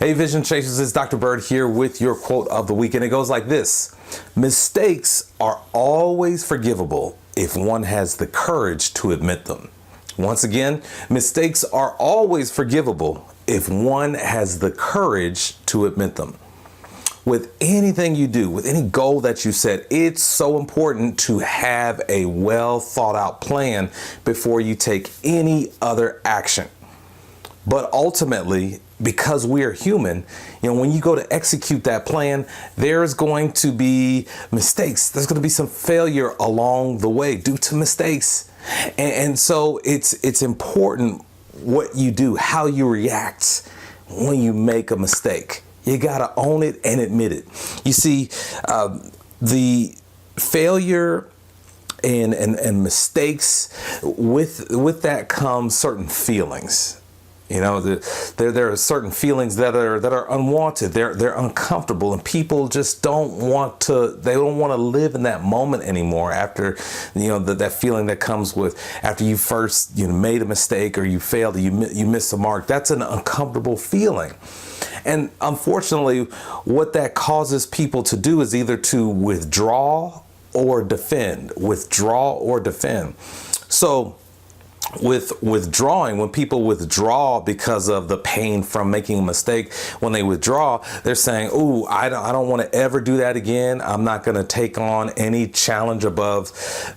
Hey Vision Chasers, it's Dr. Bird here with your quote of the week, and it goes like this: mistakes are always forgivable if one has the courage to admit them. Once again, mistakes are always forgivable if one has the courage to admit them. With anything you do, with any goal that you set, it's so important to have a well thought out plan before you take any other action. But ultimately, because we are human, when you go to execute that plan, there's going to be mistakes. There's going to be some failure along the way due to mistakes. And so it's important what you do, how you react when you make a mistake. You got to own it and admit it. You see, the failure and mistakes, with that comes certain feelings. There are certain feelings that are unwanted. They're uncomfortable, and people just don't want to live in that moment anymore after, that feeling that comes with after you first, made a mistake or you failed, you missed the mark. That's an uncomfortable feeling. And unfortunately, what that causes people to do is either to withdraw or defend. So with withdrawing, when people withdraw because of the pain from making a mistake, when they withdraw, they're saying, "Ooh, I don't want to ever do that again. I'm not going to take on any challenge above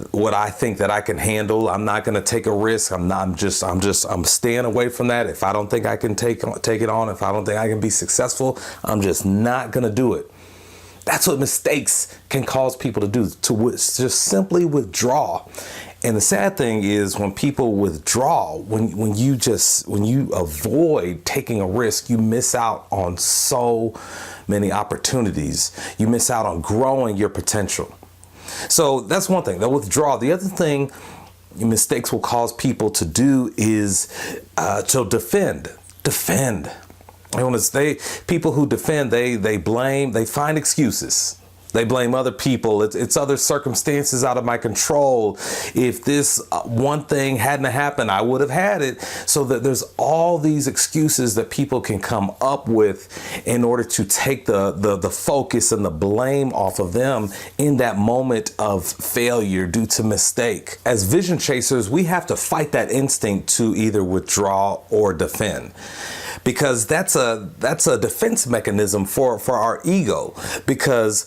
what I think that I can handle. I'm not going to take a risk. I'm staying away from that. If I don't think I can take it on, if I don't think I can be successful, I'm just not going to do it." That's what mistakes can cause people to do, to just simply withdraw. And the sad thing is, when people withdraw, when you avoid taking a risk, you miss out on so many opportunities. You miss out on growing your potential. So that's one thing, they'll withdraw. The other thing mistakes will cause people to do is to defend. People who defend, they blame, they find excuses. They blame other people. It's other circumstances out of my control. If this one thing hadn't happened, I would have had it. So that there's all these excuses that people can come up with in order to take the focus and the blame off of them in that moment of failure due to mistake. As vision chasers, we have to fight that instinct to either withdraw or defend, because that's a defense mechanism for our ego. Because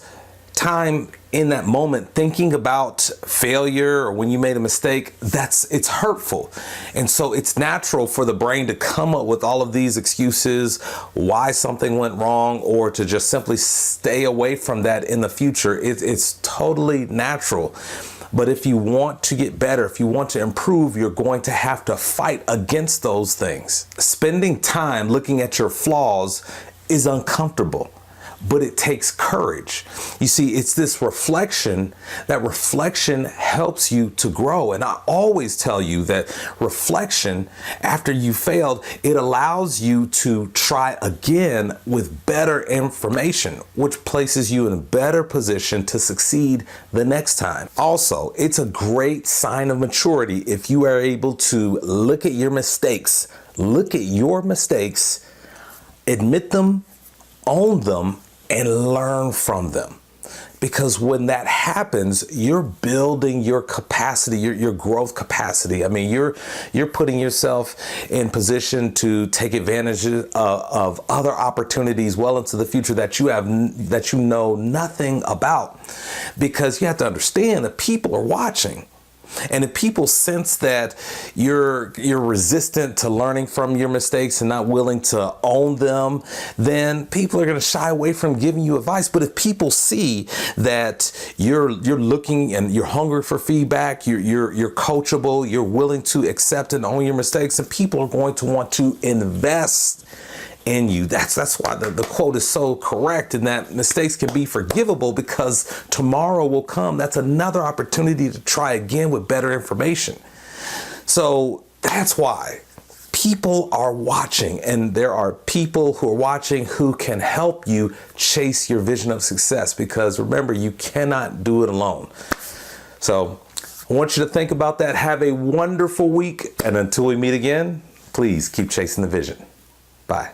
time in that moment thinking about failure or when you made a mistake, it's hurtful. And so it's natural for the brain to come up with all of these excuses why something went wrong, or to just simply stay away from that in the future. It's totally natural. But if you want to get better, if you want to improve, you're going to have to fight against those things. Spending time looking at your flaws is uncomfortable, but it takes courage. You see, it's this reflection. That reflection helps you to grow. And I always tell you that reflection, after you failed, it allows you to try again with better information, which places you in a better position to succeed the next time. Also, it's a great sign of maturity if you are able to look at your mistakes, admit them, own them, and learn from them. Because when that happens, you're building your capacity, your growth capacity. I mean, you're putting yourself in position to take advantage of other opportunities well into the future that you know nothing about. Because you have to understand that people are watching. And if people sense that you're resistant to learning from your mistakes and not willing to own them, then people are going to shy away from giving you advice. But if people see that you're looking and you're hungry for feedback, you're coachable, you're willing to accept and own your mistakes, and people are going to want to invest in you. That's why the quote is so correct, in that mistakes can be forgivable, because tomorrow will come. That's another opportunity to try again with better information. So that's why people are watching, and there are people who are watching who can help you chase your vision of success, because remember, you cannot do it alone. So I want you to think about that. Have a wonderful week. And until we meet again, please keep chasing the vision. Bye.